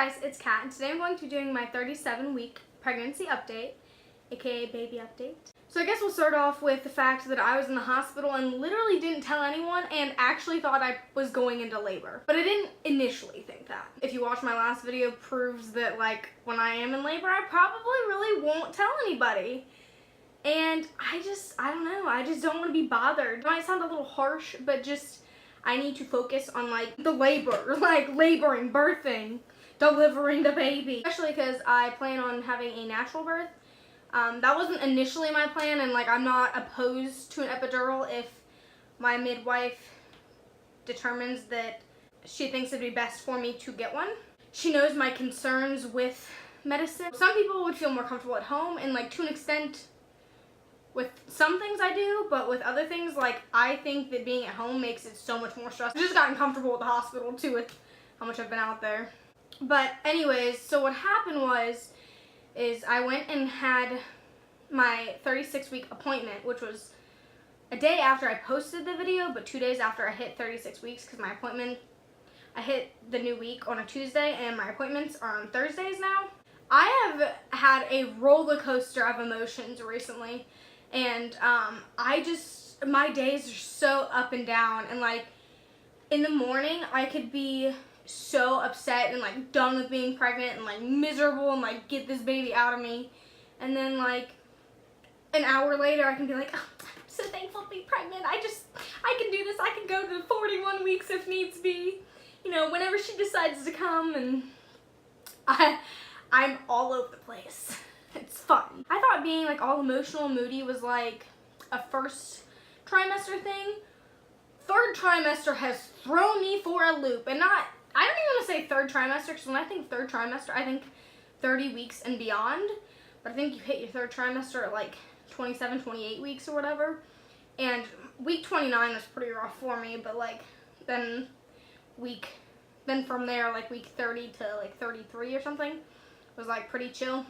guys, it's Kat, and today I'm going to be doing my 37-week pregnancy update, aka baby update. So I guess we'll start off with the fact that I was in the hospital and literally didn't tell anyone and actually thought I was going into labor. But I didn't initially think that. If you watch my last video, proves that like when I am in labor, I probably really won't tell anybody. And I don't know, I just don't want to be bothered. It might sound a little harsh, but just I need to focus on like the labor, like laboring, birthing, delivering the baby. Especially because I plan on having a natural birth. That wasn't initially my plan, and like I'm not opposed to an epidural if my midwife determines that she thinks it'd be best for me to get one. She knows my concerns with medicine. Some people would feel more comfortable at home, and like to an extent with some things I do, but with other things, like I think that being at home makes it so much more stressful. I've just gotten comfortable with the hospital too with how much I've been out there. But anyways, so what happened is I went and had my 36-week appointment, which was a day after I posted the video, but 2 days after I hit 36 weeks, because my appointment, I hit the new week on a Tuesday, and my appointments are on Thursdays now. I have had a roller coaster of emotions recently, and my days are so up and down, and like in the morning I could be so upset and like done with being pregnant and like miserable and like get this baby out of me, and then like an hour later I can be like, oh, I'm so thankful to be pregnant. I can do this. I can go to 41 weeks if needs be, you know, whenever she decides to come. And I'm all over the place. It's fun. I thought being like all emotional and moody was like a first trimester thing. Third trimester has thrown me for a loop, and I don't even want to say third trimester, because when I think third trimester, I think 30 weeks and beyond. But I think you hit your third trimester at like 27, 28 weeks or whatever. And week 29 was pretty rough for me, but like then from there, like week 30 to like 33 or something was like pretty chill.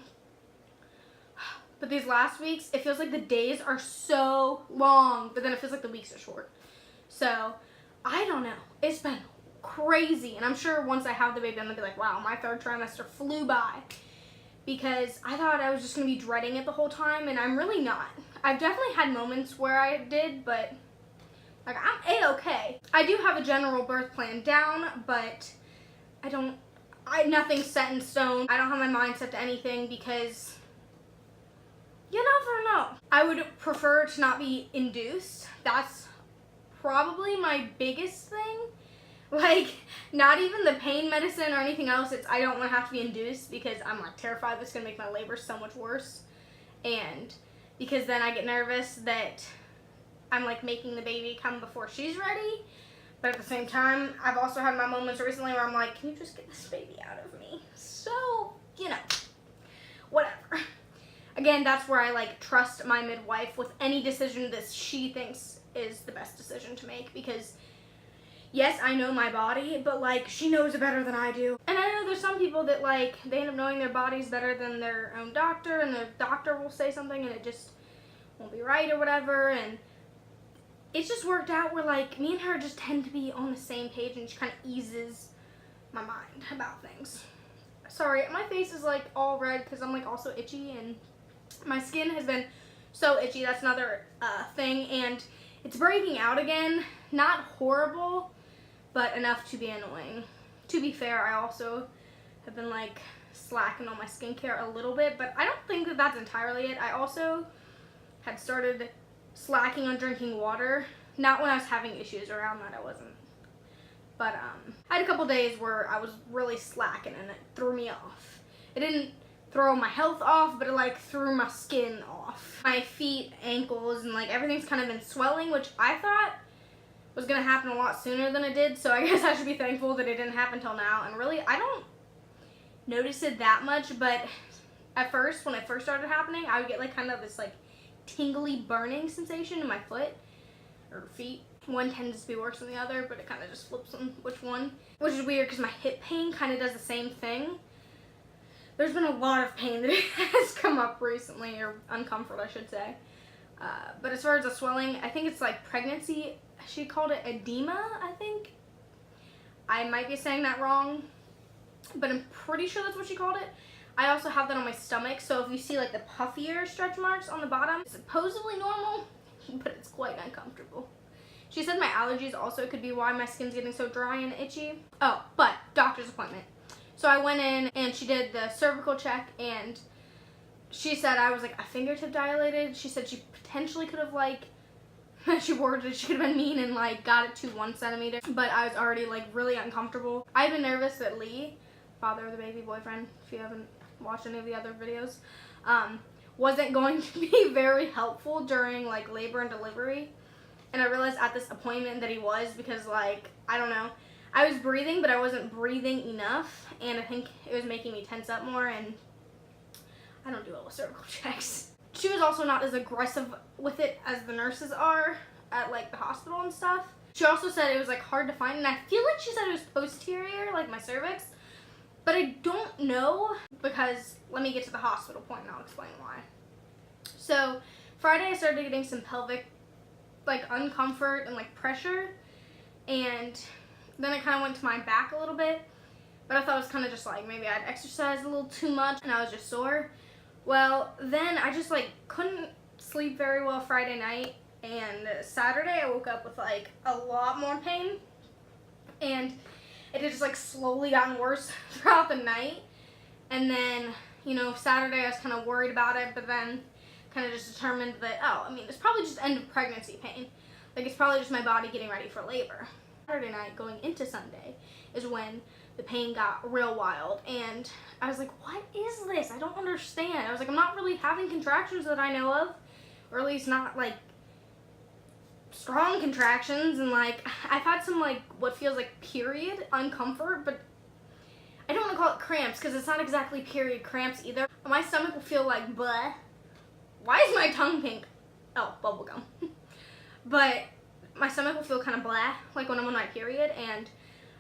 But these last weeks, it feels like the days are so long, but then it feels like the weeks are short. So I don't know. It's been crazy, and I'm sure once I have the baby I'm gonna be like, wow, my third trimester flew by, because I thought I was just gonna be dreading it the whole time, and I'm really not. I've definitely had moments where I did, but like I'm a-okay. I do have a general birth plan down, but nothing's set in stone. I don't have my mind set to anything, because you never know. I would prefer to not be induced. That's probably my biggest thing. Like, not even the pain medicine or anything else. It's I don't want to have to be induced, because I'm like terrified that's going to make my labor so much worse. And because then I get nervous that I'm like making the baby come before she's ready. But at the same time, I've also had my moments recently where I'm like, can you just get this baby out of me? So, you know, whatever. Again, that's where I like trust my midwife with any decision that she thinks is the best decision to make, because yes, I know my body, but like she knows it better than I do. And I know there's some people that like they end up knowing their bodies better than their own doctor, and their doctor will say something and it just won't be right or whatever. And it's just worked out where like me and her just tend to be on the same page, and she kind of eases my mind about things. Sorry, my face is like all red because I'm like also itchy, and my skin has been so itchy. That's another thing, and it's breaking out again. Not horrible, but enough to be annoying. To be fair, I also have been like slacking on my skincare a little bit, but I don't think that that's entirely it. I also had started slacking on drinking water. Not when I was having issues. Around that I wasn't. But I had a couple days where I was really slacking, and it threw me off. It didn't throw my health off, but it like threw my skin off. My feet, ankles, and like everything's kind of been swelling, which I thought was gonna happen a lot sooner than it did, so I guess I should be thankful that it didn't happen till now. And really, I don't notice it that much, but at first, when it first started happening, I would get like kind of this like tingly burning sensation in my foot or feet. One tends to be worse than the other, but it kind of just flips on which one, which is weird because my hip pain kind of does the same thing. There's been a lot of pain that has come up recently, or uncomfort I should say. But as far as the swelling, I think it's like pregnancy. She called it edema, I think. I might be saying that wrong. but I'm pretty sure that's what she called it. I also have that on my stomach, so if you see like the puffier stretch marks on the bottom, it's supposedly normal, but it's quite uncomfortable. She said my allergies also could be why my skin's getting so dry and itchy. Oh, but doctor's appointment. So I went in and she did the cervical check, and she said I was like a fingertip dilated. She said she potentially could have like, she worded it, she could have been mean and like got it to 1 centimeter, but I was already like really uncomfortable. I've been nervous that Lee, father of the baby, boyfriend, if you haven't watched any of the other videos, wasn't going to be very helpful during like labor and delivery. And I realized at this appointment that he was, because like, I don't know, I was breathing, but I wasn't breathing enough, and I think it was making me tense up more, and I don't do well with cervical checks. She was also not as aggressive with it as the nurses are at like the hospital and stuff. She also said it was like hard to find, and I feel like she said it was posterior, like my cervix, but I don't know, because let me get to the hospital point and I'll explain why. So Friday I started getting some pelvic like uncomfort and like pressure, and then I kind of went to my back a little bit, but I thought it was kind of just like maybe I'd exercised a little too much and I was just sore. Well, then I just like couldn't sleep very well Friday night, and Saturday I woke up with like a lot more pain, and it had just like slowly gotten worse throughout the night. And then, you know, Saturday I was kind of worried about it, but then kind of just determined that, oh, I mean, it's probably just end of pregnancy pain. Like, it's probably just my body getting ready for labor. Saturday night going into Sunday is when the pain got real wild, and I was like, what is this? I don't understand. I was like, I'm not really having contractions that I know of, or at least not like strong contractions, and like I've had some like what feels like period uncomfort, but I don't want to call it cramps because it's not exactly period cramps either. My stomach will feel like bleh. Why is my tongue pink? Oh, bubblegum. But my stomach will feel kind of blah, like when I'm on my period, and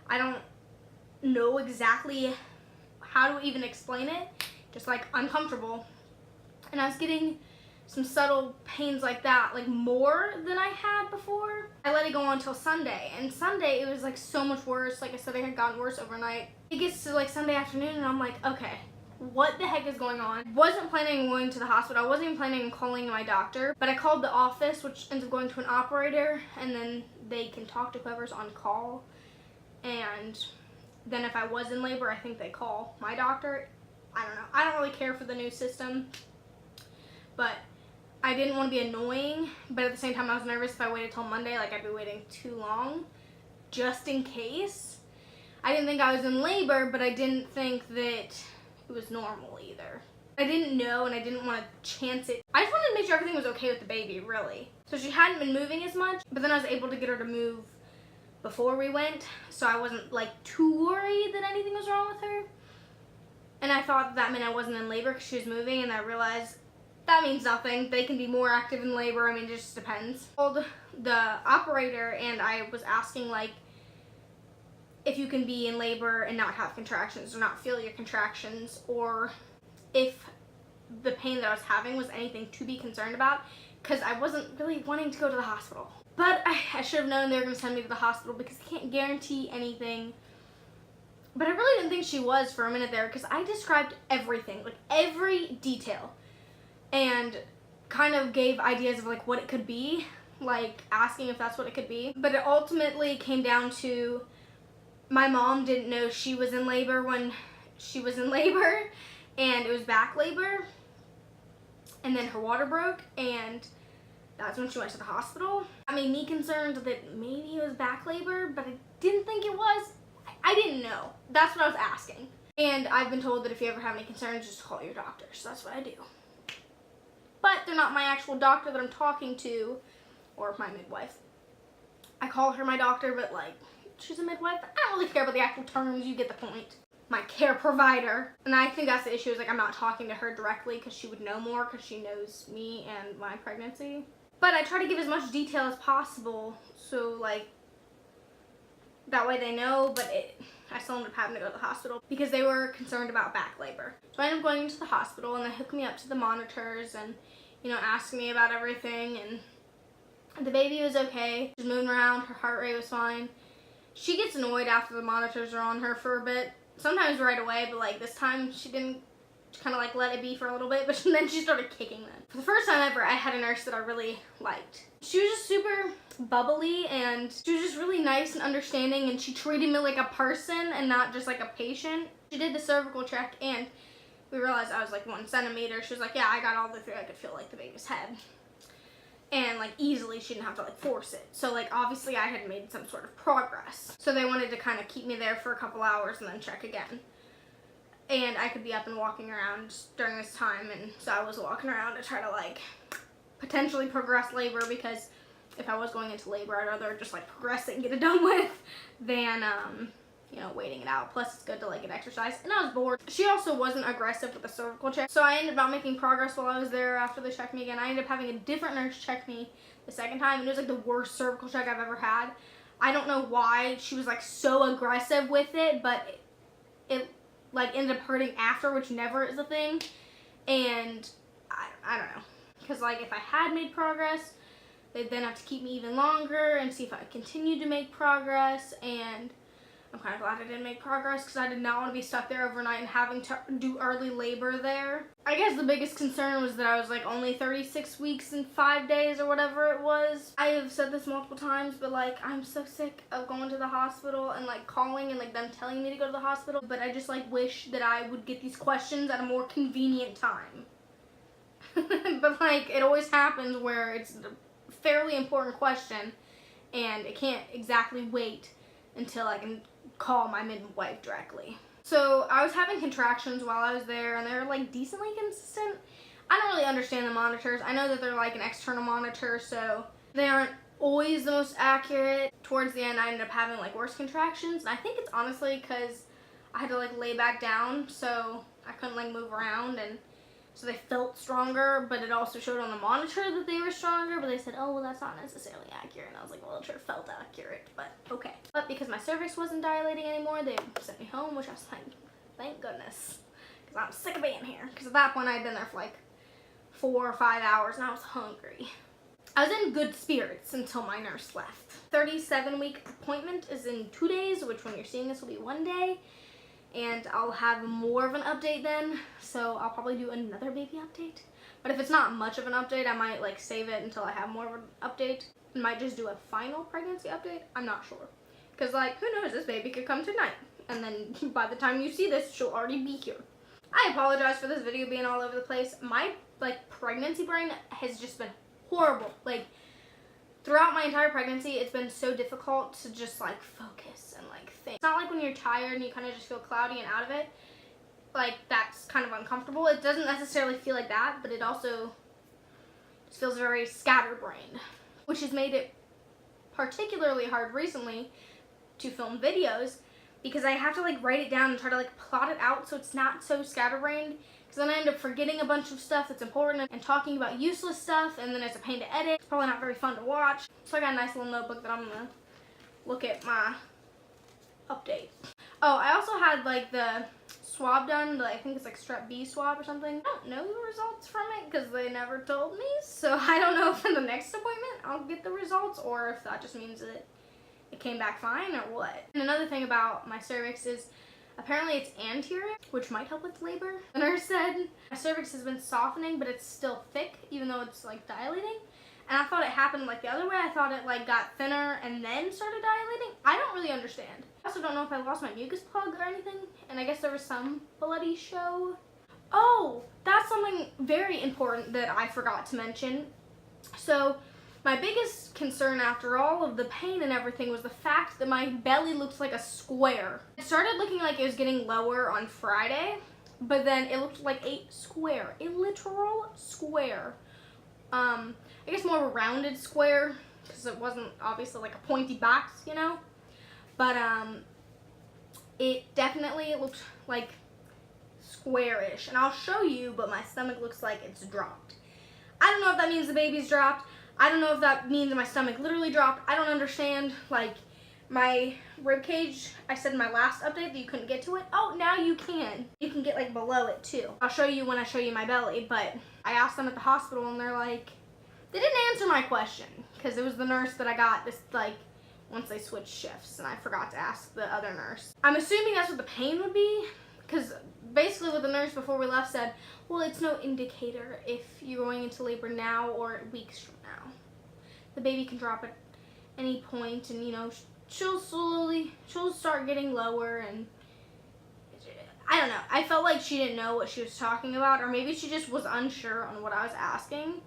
I don't know exactly how to even explain it. Just like uncomfortable. And I was getting some subtle pains like that, like more than I had before. I let it go on until Sunday, and Sunday it was like so much worse. Like I said, it had gotten worse overnight. It gets to like Sunday afternoon and I'm like, okay, what the heck is going on? Wasn't planning on going to the hospital. I wasn't even planning on calling my doctor, but I called the office, which ends up going to an operator, and then they can talk to whoever's on call. And then if I was in labor, I think they call my doctor. I don't know. I don't really care for the new system, but I didn't want to be annoying, but at the same time I was nervous if I waited till Monday, like I'd be waiting too long, just in case. I didn't think I was in labor, but I didn't think that it was normal either. I didn't know, and I didn't want to chance it. I just wanted to make sure everything was okay with the baby, really. So she hadn't been moving as much, but then I was able to get her to move before we went, so I wasn't like too worried that anything was wrong with her. And I thought that meant I wasn't in labor because she was moving, and I realized that means nothing. They can be more active in labor. I mean, it just depends. I called the operator, and I was asking like if you can be in labor and not have contractions or not feel your contractions, or if the pain that I was having was anything to be concerned about, because I wasn't really wanting to go to the hospital. But I should have known they were going to send me to the hospital because they can't guarantee anything. But I really didn't think she was for a minute there, because I described everything, like every detail, and kind of gave ideas of like what it could be, like asking if that's what it could be. But it ultimately came down to my mom didn't know she was in labor when she was in labor, and it was back labor, and then her water broke, and that's when she went to the hospital. That made me concerned that maybe it was back labor, but I didn't think it was. I didn't know. That's what I was asking. And I've been told that if you ever have any concerns, just call your doctor. So that's what I do. But they're not my actual doctor that I'm talking to, or my midwife. I call her my doctor, but like, she's a midwife. I don't really care about the actual terms. You get the point. My care provider. And I think that's the issue, is like I'm not talking to her directly because she would know more, because she knows me and my pregnancy. But I try to give as much detail as possible, so like that way they know, but I still ended up having to go to the hospital because they were concerned about back labor. So I ended up going into the hospital, and they hooked me up to the monitors and, you know, asked me about everything, and the baby was okay. She was moving around, her heart rate was fine. She gets annoyed after the monitors are on her for a bit, sometimes right away, but like this time she didn't, kind of like let it be for a little bit, but then she started kicking them. For the first time ever, I had a nurse that I really liked. She was just super bubbly, and she was just really nice and understanding, and she treated me like a person and not just like a patient. She did the cervical check, and we realized I was like 1 centimeter. She was like, yeah, I got all the way through. I could feel like the baby's head. And like easily, she didn't have to like force it. So like obviously I had made some sort of progress. So they wanted to kind of keep me there for a couple hours and then check again. And I could be up and walking around during this time, and so I was walking around to try to like potentially progress labor, because if I was going into labor, I'd rather just like progress it and get it done with than you know, waiting it out. Plus it's good to like get exercise, and I was bored. She also wasn't aggressive with the cervical check, so I ended up not making progress while I was there. After they checked me again, I ended up having a different nurse check me the second time, and it was like the worst cervical check I've ever had. I don't know why she was like so aggressive with it, but it like ended up hurting after, which never is a thing. And I don't know, because like if I had made progress, they'd then have to keep me even longer and see if I continued to make progress. And I'm kind of glad I didn't make progress, because I did not want to be stuck there overnight and having to do early labor there. I guess the biggest concern was that I was like only 36 weeks and 5 days or whatever it was. I have said this multiple times, but like I'm so sick of going to the hospital and like calling and like them telling me to go to the hospital. But I just like wish that I would get these questions at a more convenient time. But like it always happens where it's a fairly important question and it can't exactly wait until I can call my midwife directly. So I was having contractions while I was there, and they're like decently consistent. I don't really understand the monitors. I know that they're like an external monitor, so they aren't always the most accurate. Towards the end, I ended up having like worse contractions, and I think it's honestly because I had to like lay back down, so I couldn't like move around, and so they felt stronger, but it also showed on the monitor that they were stronger, but they said, oh, well, that's not necessarily accurate. And I was like, well, it sure felt accurate, but okay. But because my cervix wasn't dilating anymore, they sent me home, which I was like, thank goodness, because I'm sick of being here. Because at that point, I had been there for like 4 or 5 hours, and I was hungry. I was in good spirits until my nurse left. 37-week appointment is in 2 days, which when you're seeing this will be 1 day. And I'll have more of an update then, so I'll probably do another baby update. But if it's not much of an update, I might like save it until I have more of an update. I might just do a final pregnancy update. I'm not sure, because like who knows, this baby could come tonight, and then by the time you see this, she'll already be here. I apologize for this video being all over the place. My like pregnancy brain has just been horrible. Like throughout my entire pregnancy, it's been so difficult to just like focus and like think. It's not like when you're tired and you kind of just feel cloudy and out of it. Like that's kind of uncomfortable. It doesn't necessarily feel like that, but it also just feels very scatterbrained, which has made it particularly hard recently to film videos, because I have to like write it down and try to like plot it out so it's not so scatterbrained. Because then I end up forgetting a bunch of stuff that's important and talking about useless stuff, and then it's a pain to edit. It's probably not very fun to watch. So I got a nice little notebook that I'm gonna look at my update. Oh, I also had like the swab done, I think it's like strep B swab or something. I don't know the results from it because they never told me. So I don't know if in the next appointment I'll get the results, or if that just means that it came back fine or what. And another thing about my cervix is apparently it's anterior, which might help with labor. The nurse said my cervix has been softening, but it's still thick, even though it's like dilating. And I thought it happened like the other way. I thought it like got thinner and then started dilating. I don't really understand. I also don't know if I lost my mucus plug or anything. And I guess there was some bloody show. Oh, that's something very important that I forgot to mention. So my biggest concern after all of the pain and everything was the fact that my belly looked like a square. It started looking like it was getting lower on Friday, but then it looked like a square, a literal square. I guess more of a rounded square, because it wasn't obviously like a pointy box, you know? But it definitely looked like squarish, and I'll show you, but my stomach looks like it's dropped. I don't know if that means the baby's dropped. I don't know if that means my stomach literally dropped. I don't understand. Like, my rib cage, I said in my last update that you couldn't get to it. Oh, now you can. You can get like below it too. I'll show you when I show you my belly, but I asked them at the hospital and they're like, they didn't answer my question, because it was the nurse that I got this like once they switched shifts, and I forgot to ask the other nurse. I'm assuming that's what the pain would be, because basically what the nurse before we left said, well, it's no indicator if you're going into labor now or weeks from now. The baby can drop at any point, and you know, she'll start getting lower, and I don't know. I felt like she didn't know what she was talking about, or maybe she just was unsure on what I was asking.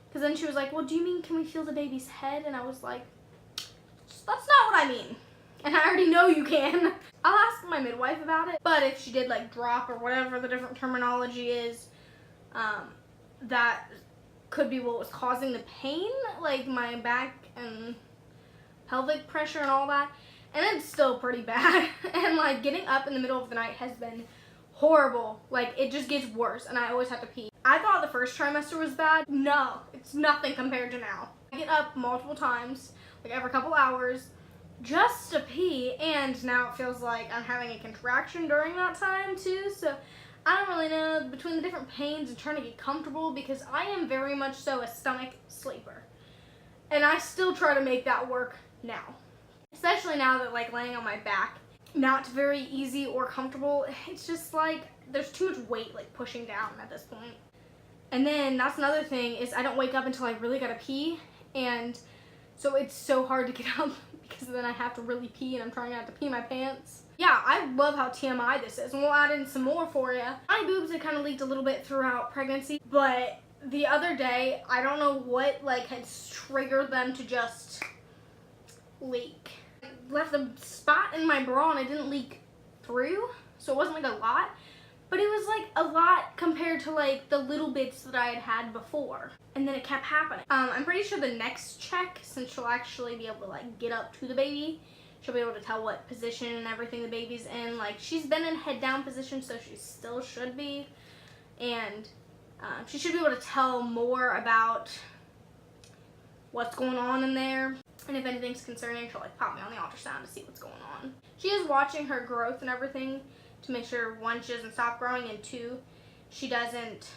Because then she was like, well, do you mean can we feel the baby's head? And I was like, that's not what I mean. And I already know you can. I'll ask my midwife about it. But if she did like drop or whatever the different terminology is, that could be what was causing the pain, like my back and pelvic pressure and all that. And it's still pretty bad. And like getting up in the middle of the night has been horrible. Like it just gets worse, and I always have to pee. I thought the first trimester was bad. No, it's nothing compared to now. I get up multiple times, like every couple hours, just to pee, and now it feels like I'm having a contraction during that time too. So I don't really know between the different pains and trying to get comfortable, because I am very much so a stomach sleeper, and I still try to make that work now. Especially now that like laying on my back, not very easy or comfortable. It's just like there's too much weight like pushing down at this point. And then that's another thing is I don't wake up until I really gotta pee, and so it's so hard to get up because then I have to really pee, and I'm trying not to pee my pants. Yeah, I love how TMI this is, and we'll add in some more for you. My boobs had kind of leaked a little bit throughout pregnancy, but the other day, I don't know what like had triggered them to just leak. I left a spot in my bra and it didn't leak through, so it wasn't like a lot, but it was like a lot compared to like the little bits that I had had before, and then it kept happening. I'm pretty sure the next check, since she'll actually be able to like get up to the baby, she'll be able to tell what position and everything the baby's in. Like she's been in head down position, so she still should be, and she should be able to tell more about what's going on in there. And if anything's concerning, she'll like pop me on the ultrasound to see what's going on. She is watching her growth and everything to make sure, one, she doesn't stop growing, and two, she doesn't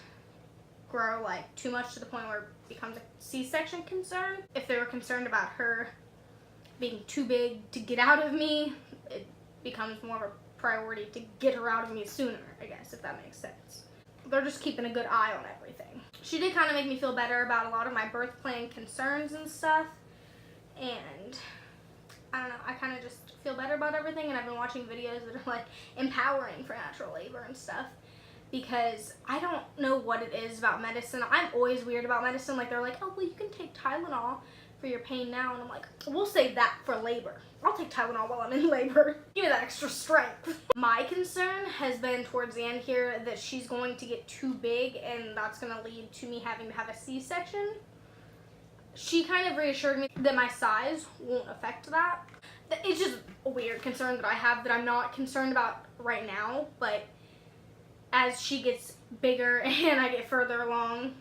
grow like too much to the point where it becomes a C-section concern. If they were concerned about her being too big to get out of me, it becomes more of a priority to get her out of me sooner, I guess, if that makes sense. They're just keeping a good eye on everything. She did kind of make me feel better about a lot of my birth plan concerns and stuff. And I don't know, I kind of just feel better about everything, and I've been watching videos that are like empowering for natural labor and stuff, because I don't know what it is about medicine. I'm always weird about medicine. Like they're like, oh well, you can take Tylenol for your pain now, and I'm like, we'll save that for labor. I'll take Tylenol while I'm in labor. Give me that extra strength. My concern has been towards the end here that she's going to get too big, and that's going to lead to me having to have a C-section. She kind of reassured me that my size won't affect that. It's just a weird concern that I have that I'm not concerned about right now, but as she gets bigger and I get further along,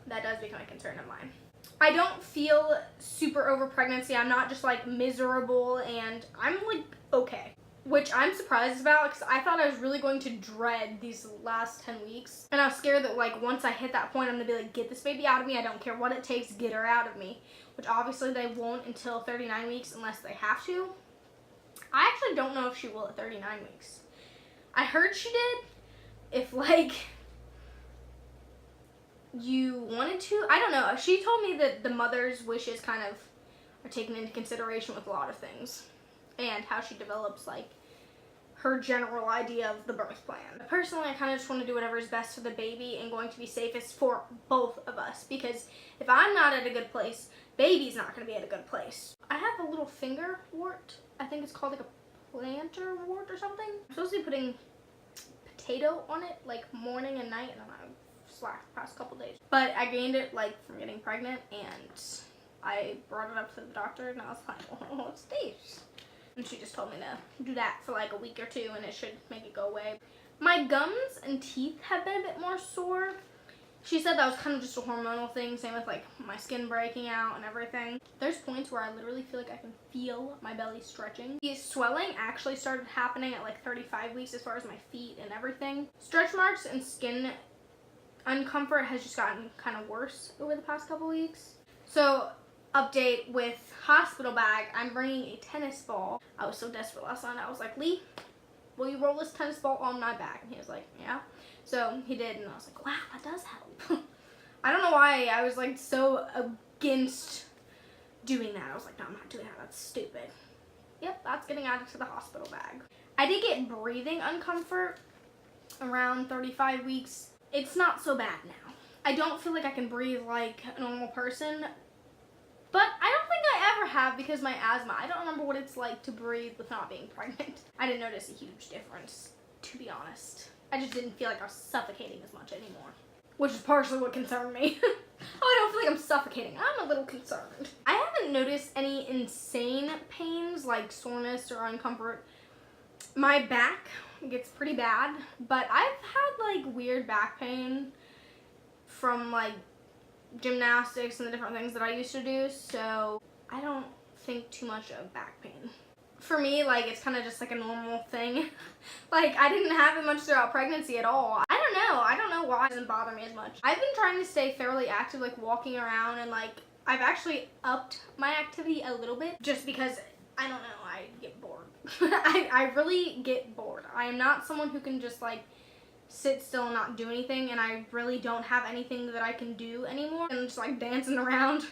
that does become a concern of mine. I don't feel super over pregnancy. I'm not just like miserable, and I'm like okay. Which I'm surprised about, because I thought I was really going to dread these last 10 weeks. And I was scared that like once I hit that point, I'm going to be like, get this baby out of me. I don't care what it takes, get her out of me. Which obviously they won't until 39 weeks unless they have to. I actually don't know if she will at 39 weeks. I heard she did. If like you wanted to, I don't know. She told me that the mother's wishes kind of are taken into consideration with a lot of things, and how she develops like her general idea of the birth plan. Personally, I kind of just want to do whatever is best for the baby and going to be safest for both of us, because if I'm not at a good place, baby's not going to be at a good place. I have a little finger wart. I think it's called like a plantar wart or something. I'm supposed to be putting potato on it like morning and night, and then I've slacked the past couple days. But I gained it like from getting pregnant, and I brought it up to the doctor, and I was like, oh, what's this? And she just told me to do that for like a week or two, and it should make it go away. My gums and teeth have been a bit more sore. She said that was kind of just a hormonal thing, same with like my skin breaking out and everything. There's points where I literally feel like I can feel my belly stretching. The swelling actually started happening at like 35 weeks as far as my feet and everything. Stretch marks and skin uncomfort has just gotten kind of worse over the past couple weeks. So update with hospital bag. I'm bringing a tennis ball. I was so desperate last night. I was like, Lee, will you roll this tennis ball on my back? And he was like, yeah. So he did, and I was like, wow, that does help. I don't know why I was like so against doing that. I was like, no, I'm not doing that. That's stupid. Yep, that's getting added to the hospital bag. I did get breathing uncomfort around 35 weeks. It's not so bad now. I don't feel like I can breathe like a normal person, but I don't think I ever have because my asthma. I don't remember what it's like to breathe with not being pregnant. I didn't notice a huge difference, to be honest. I just didn't feel like I was suffocating as much anymore, which is partially what concerned me. Oh, I don't feel like I'm suffocating. I'm a little concerned. I haven't noticed any insane pains like soreness or uncomfort. My back gets pretty bad, but I've had like weird back pain from like gymnastics and the different things that I used to do, so I don't think too much of back pain. For me, like, it's kind of just like a normal thing. Like, I didn't have it much throughout pregnancy at all. I don't know why it doesn't bother me as much. I've been trying to stay fairly active, like walking around, and like I've actually upped my activity a little bit just because, I don't know, I get bored. I really get bored. I am not someone who can just like sit still and not do anything, and I really don't have anything that I can do anymore. I'm just like dancing around,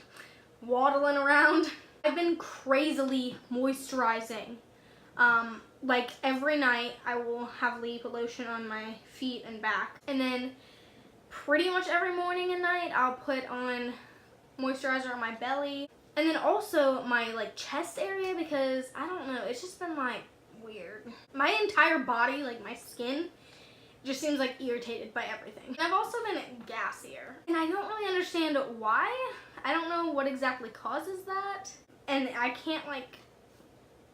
waddling around. I've been crazily moisturizing. Like every night I will have Lee put lotion on my feet and back, and then pretty much every morning and night I'll put on moisturizer on my belly, and then also my like chest area, because I don't know, it's just been like weird. My entire body, like my skin, just seems like irritated by everything. I've also been gassier, and I don't really understand why. I don't know what exactly causes that, and I can't like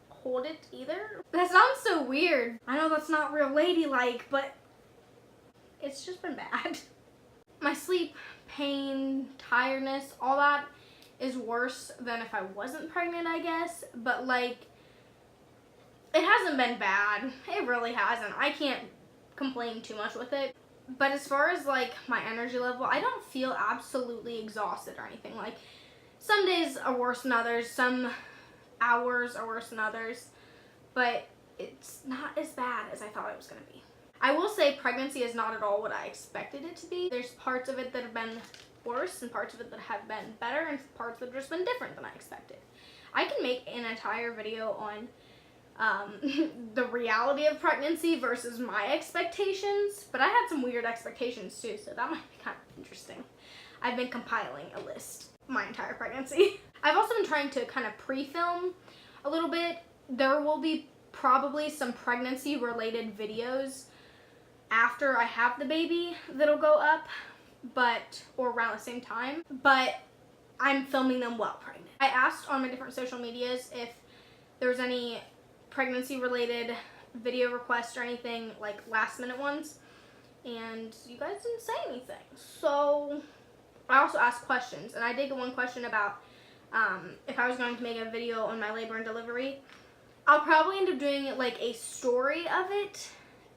hold it either. That sounds so weird. I know that's not real ladylike, but it's just been bad. My sleep, pain, tiredness, all that is worse than if I wasn't pregnant, I guess, but like it hasn't been bad. It really hasn't. I can't complain too much with it. But as far as like my energy level, I don't feel absolutely exhausted or anything. Like some days are worse than others, some hours are worse than others, but it's not as bad as I thought it was going to be. I will say pregnancy is not at all what I expected it to be. There's parts of it that have been worse and parts of it that have been better and parts that have just been different than I expected. I can make an entire video on the reality of pregnancy versus my expectations, but I had some weird expectations too, so that might be kind of interesting. I've been compiling a list my entire pregnancy. I've also been trying to kind of pre-film a little bit. There will be probably some pregnancy related videos after I have the baby that'll go up, or around the same time, but I'm filming them while pregnant. I asked on my different social medias if there was any pregnancy related video requests or anything, like last minute ones, and you guys didn't say anything. So I also asked questions, and I did get one question about if I was going to make a video on my labor and delivery. I'll probably end up doing like a story of it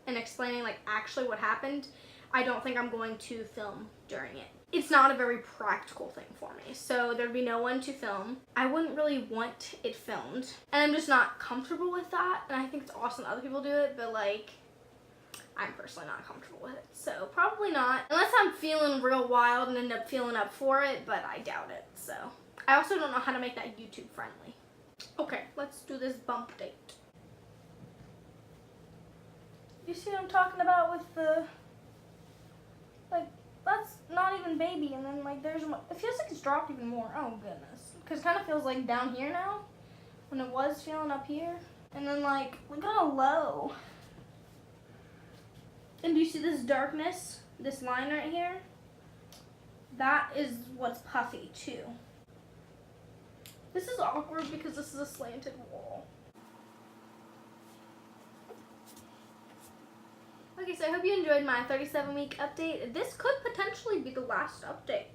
and explaining like actually what happened. I don't think I'm going to film during it. It's not a very practical thing for me, so there'd be no one to film. I wouldn't really want it filmed, and I'm just not comfortable with that, and I think it's awesome that other people do it, but like I'm personally not comfortable with it, so probably not, unless I'm feeling real wild and end up feeling up for it, but I doubt it. So I also don't know how to make that YouTube friendly. Okay, let's do this bump date. You see what I'm talking about with the, like, that's not even baby, and then like there's, it feels like it's dropped even more. Oh goodness, because it kind of feels like down here now when it was feeling up here, and then like look how low. And do you see this darkness, this line right here? That is what's puffy too. This is awkward because this is a slanted wall. Okay, so I hope you enjoyed my 37-week update. This could potentially be the last update.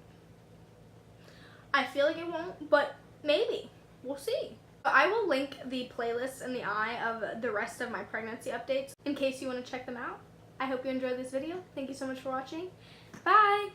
I feel like it won't, but maybe. We'll see. I will link the playlist in the eye of the rest of my pregnancy updates in case you want to check them out. I hope you enjoyed this video. Thank you so much for watching. Bye!